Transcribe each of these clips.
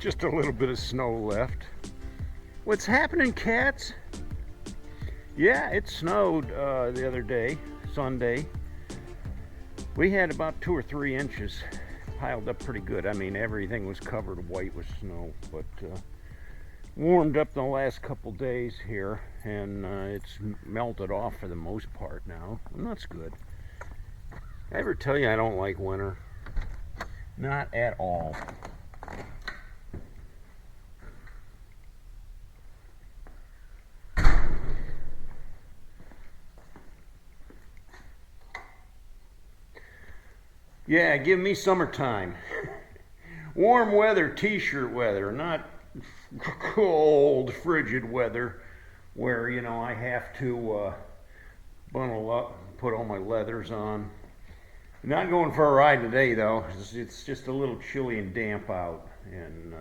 Just a little bit of snow left. What's happening, cats? Yeah, it snowed the other day, Sunday. We had about 2 or 3 inches piled up pretty good. I mean, everything was covered white with snow, but warmed up the last couple days here, and it's melted off for the most part now, and that's good. I ever tell you I don't like winter? Not at all. Yeah, give me summertime. Warm weather, t-shirt weather, not cold, frigid weather where, you know, I have to bundle up and put all my leathers on. Not going for a ride today, though. It's just a little chilly and damp out. And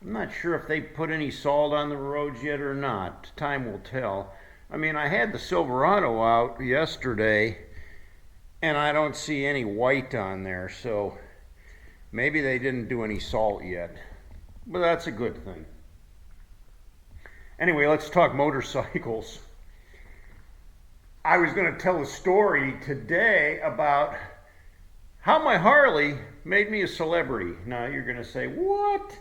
I'm not sure if they put any salt on the roads yet or not. Time will tell. I mean, I had the Silverado out yesterday, and I don't see any white on there, so maybe they didn't do any salt yet, but that's a good thing. Anyway, let's talk motorcycles. I was going to tell a story today about how my Harley made me a celebrity. Now you're going to say, what?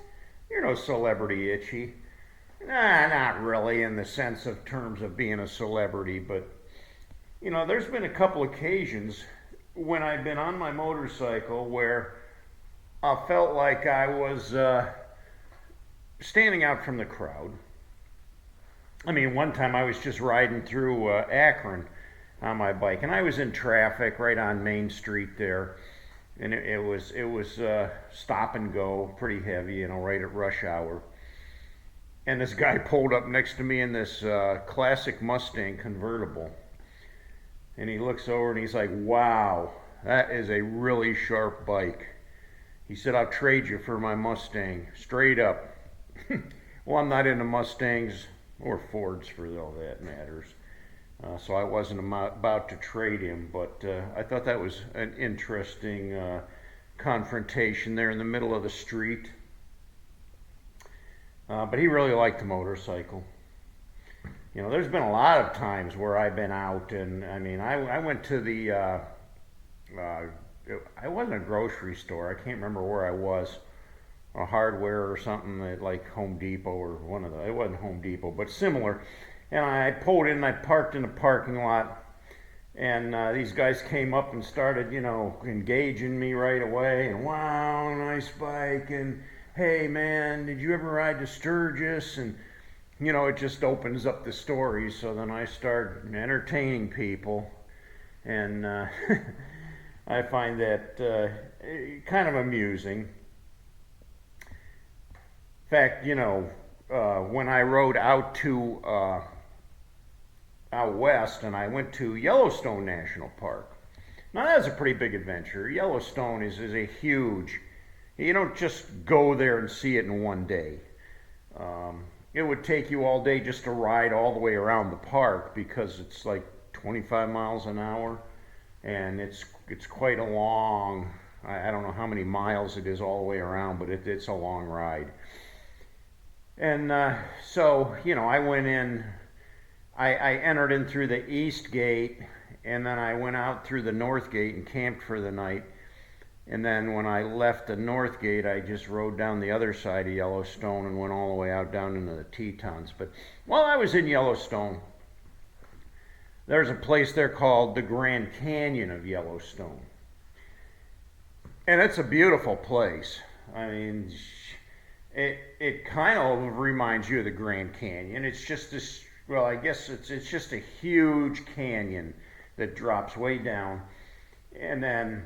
You're no celebrity, Itchy. Nah, not really in the sense of terms of being a celebrity, but you know, there's been a couple occasions when I've been on my motorcycle where I felt like I was standing out from the crowd. I mean, one time I was just riding through Akron on my bike, and I was in traffic right on Main Street there, and it was stop and go, pretty heavy, you know, right at rush hour. And this guy pulled up next to me in this classic Mustang convertible. And he looks over and he's like, wow, that is a really sharp bike. He said, I'll trade you for my Mustang, straight up. Well, I'm not into Mustangs or Fords for all that matters. So I wasn't about to trade him, but I thought that was an interesting confrontation there in the middle of the street. But he really liked the motorcycle. You know, there's been a lot of times where I've been out, and I mean, I went to the, I wasn't a grocery store, I can't remember where I was, a hardware or something like Home Depot or one of the, it wasn't Home Depot, but similar. And I pulled in and I parked in a parking lot, and these guys came up and started, you know, engaging me right away, and wow, nice bike, and hey man, did you ever ride to Sturgis? And you know, it just opens up the story. So then I start entertaining people, and I find that kind of amusing. In fact, you know, when I rode out to out west, and I went to Yellowstone National Park. Now that's a pretty big adventure. Yellowstone is a huge. You don't just go there and see it in one day. It would take you all day just to ride all the way around the park because it's like 25 miles an hour, and it's quite a long, I don't know how many miles it is all the way around, but it's a long ride. And so, you know, I went in, I entered in through the east gate, and then I went out through the north gate and camped for the night. And then when I left the north gate, I just rode down the other side of Yellowstone and went all the way out down into the Tetons. But while I was in Yellowstone, there's a place there called the Grand Canyon of Yellowstone. And it's a beautiful place. I mean, it kind of reminds you of the Grand Canyon. It's just this, well, I guess it's just a huge canyon that drops way down. And then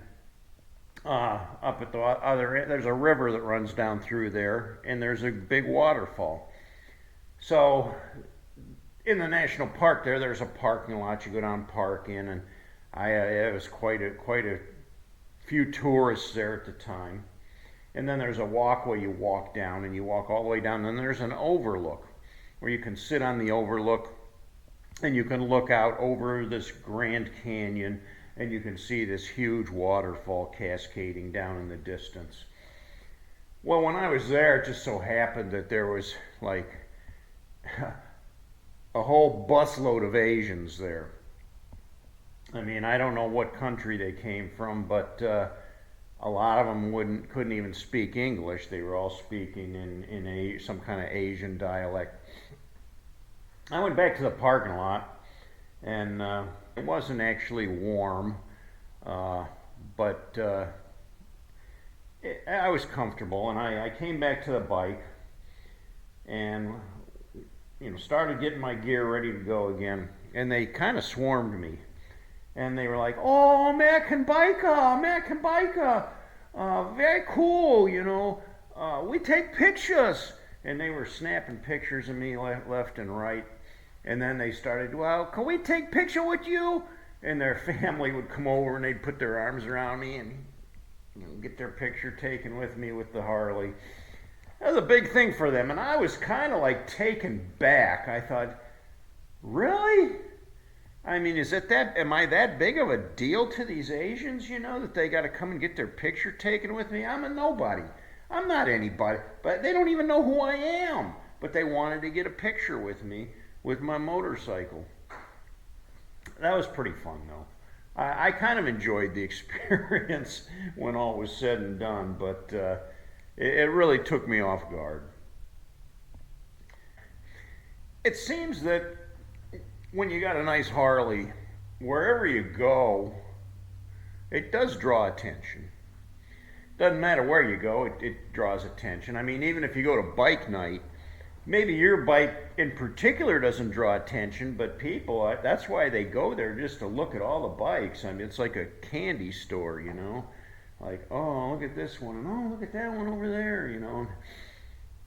up at the other end, there's a river that runs down through there, and there's a big waterfall. So in the national park there's a parking lot. You go down, park in, and it was quite a few tourists there at the time. And then there's a walkway you walk down, and you walk all the way down, and then there's an overlook where you can sit on the overlook, and you can look out over this Grand Canyon, and you can see this huge waterfall cascading down in the distance. Well, when I was there, it just so happened that there was like a whole busload of Asians there. I mean, I don't know what country they came from, but a lot of them couldn't even speak English. They were all speaking in some kind of Asian dialect. I went back to the parking lot, and it wasn't actually warm, uh, but I was comfortable, and I came back to the bike and started getting my gear ready to go again. And they kind of swarmed me, and they were like, "Oh, American biker, American biker, very cool, we take pictures." And they were snapping pictures of me left and right. And then they started, "Well, can we take picture with you?" And their family would come over and they'd put their arms around me and get their picture taken with me with the Harley. That was a big thing for them, and I was kind of like taken back. I thought, really? I mean, am I that big of a deal to these Asians, that they got to come and get their picture taken with me? I'm a nobody. I'm not anybody, but they don't even know who I am. But they wanted to get a picture with me with my motorcycle. That was pretty fun, though. I kind of enjoyed the experience when all was said and done, but it really took me off guard. It seems that when you got a nice Harley, wherever you go, it does draw attention. Doesn't matter where you go, it draws attention. I mean, even if you go to bike night, maybe your bike in particular doesn't draw attention, but people, that's why they go there, just to look at all the bikes. I mean, it's like a candy store, like, oh, look at this one, and oh, look at that one over there,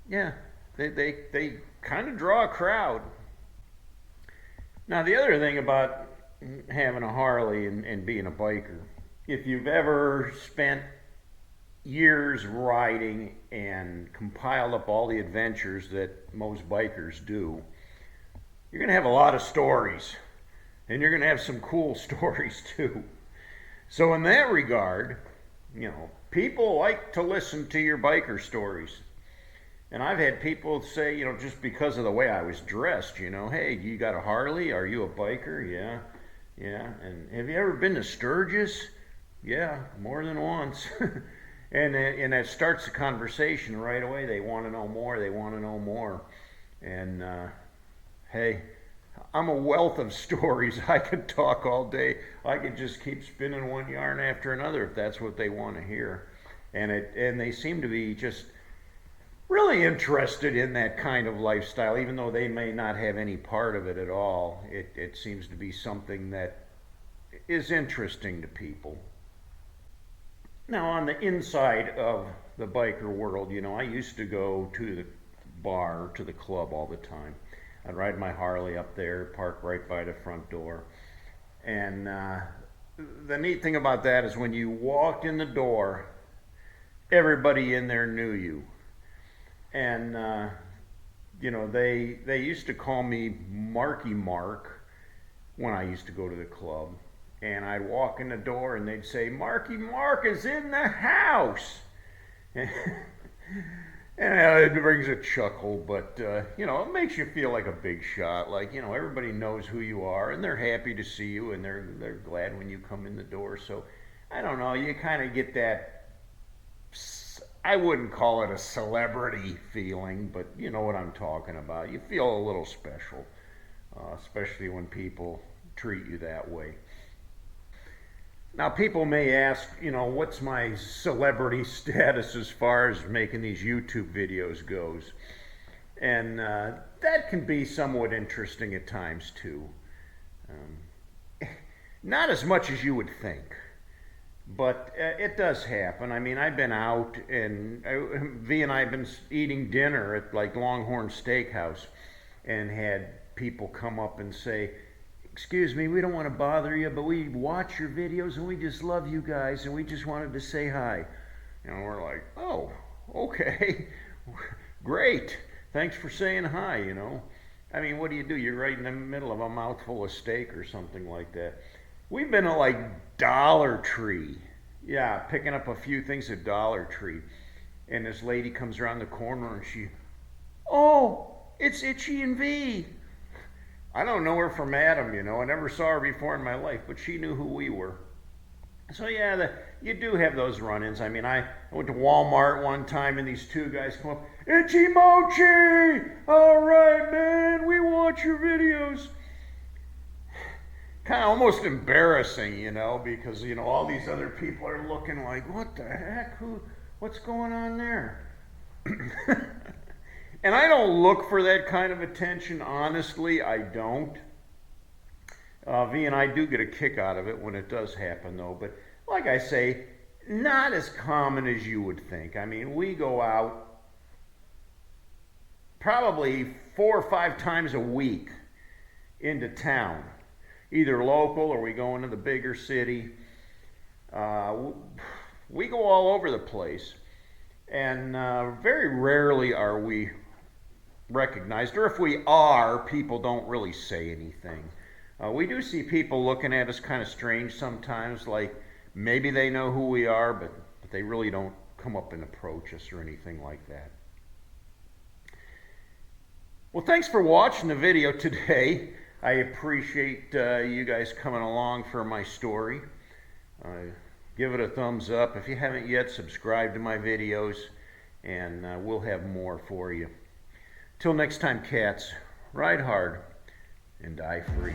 Yeah, they kind of draw a crowd. Now, the other thing about having a Harley and being a biker, if you've ever spent years riding and compiled up all the adventures that most bikers do, you're going to have a lot of stories, and you're going to have some cool stories too. So in that regard, people like to listen to your biker stories. And I've had people say, just because of the way I was dressed, "Hey, you got a Harley? Are you a biker?" "Yeah, yeah." "And have you ever been to Sturgis?" "Yeah, more than once." And that starts the conversation right away. They want to know more. They want to know more. And hey, I'm a wealth of stories. I could talk all day. I could just keep spinning one yarn after another if that's what they want to hear. And they seem to be just really interested in that kind of lifestyle, even though they may not have any part of it at all. It seems to be something that is interesting to people. Now, on the inside of the biker world, I used to go to the bar, to the club all the time. I'd ride my Harley up there, park right by the front door. And the neat thing about that is when you walked in the door, everybody in there knew you. And, they used to call me Marky Mark when I used to go to the club. And I'd walk in the door and they'd say, "Marky Mark is in the house." And it brings a chuckle, but, it makes you feel like a big shot. Like, everybody knows who you are and they're happy to see you and they're glad when you come in the door. So, I don't know, you kind of get that, I wouldn't call it a celebrity feeling, but you know what I'm talking about. You feel a little special, especially when people treat you that way. Now, people may ask, what's my celebrity status as far as making these YouTube videos goes? And that can be somewhat interesting at times, too. Not as much as you would think, but it does happen. I mean, I've been out, and V and I have been eating dinner at, like, Longhorn Steakhouse, and had people come up and say, "Excuse me, we don't want to bother you, but we watch your videos and we just love you guys and we just wanted to say hi." And we're like, "Oh, okay, great. Thanks for saying hi, I mean, what do? You're right in the middle of a mouthful of steak or something like that. We've been to like Dollar Tree. Yeah, picking up a few things at Dollar Tree. and this lady comes around the corner and she, oh, it's Itchy and V. I don't know her from Adam, you know. I never saw her before in my life, but she knew who we were. So yeah, you do have those run-ins. I mean, I went to Walmart one time and these two guys come up, Itchymoche! All right, man, we watch your videos. Kind of almost embarrassing, you know, because, you know, all these other people are looking like, what the heck? What's going on there? And I don't look for that kind of attention, honestly, I don't. V and I do get a kick out of it when it does happen, though. But like I say, not as common as you would think. I mean, we go out probably 4 or 5 times a week into town, either local or we go into the bigger city. We go all over the place, and very rarely are we recognized, or if we are, people don't really say anything. We do see people looking at us kind of strange sometimes, like maybe they know who we are, but they really don't come up and approach us or anything like that. Well, thanks for watching the video today. I appreciate you guys coming along for my story. Give it a thumbs up. If you haven't yet, subscribe to my videos, and we'll have more for you. Till next time, cats, ride hard and die free.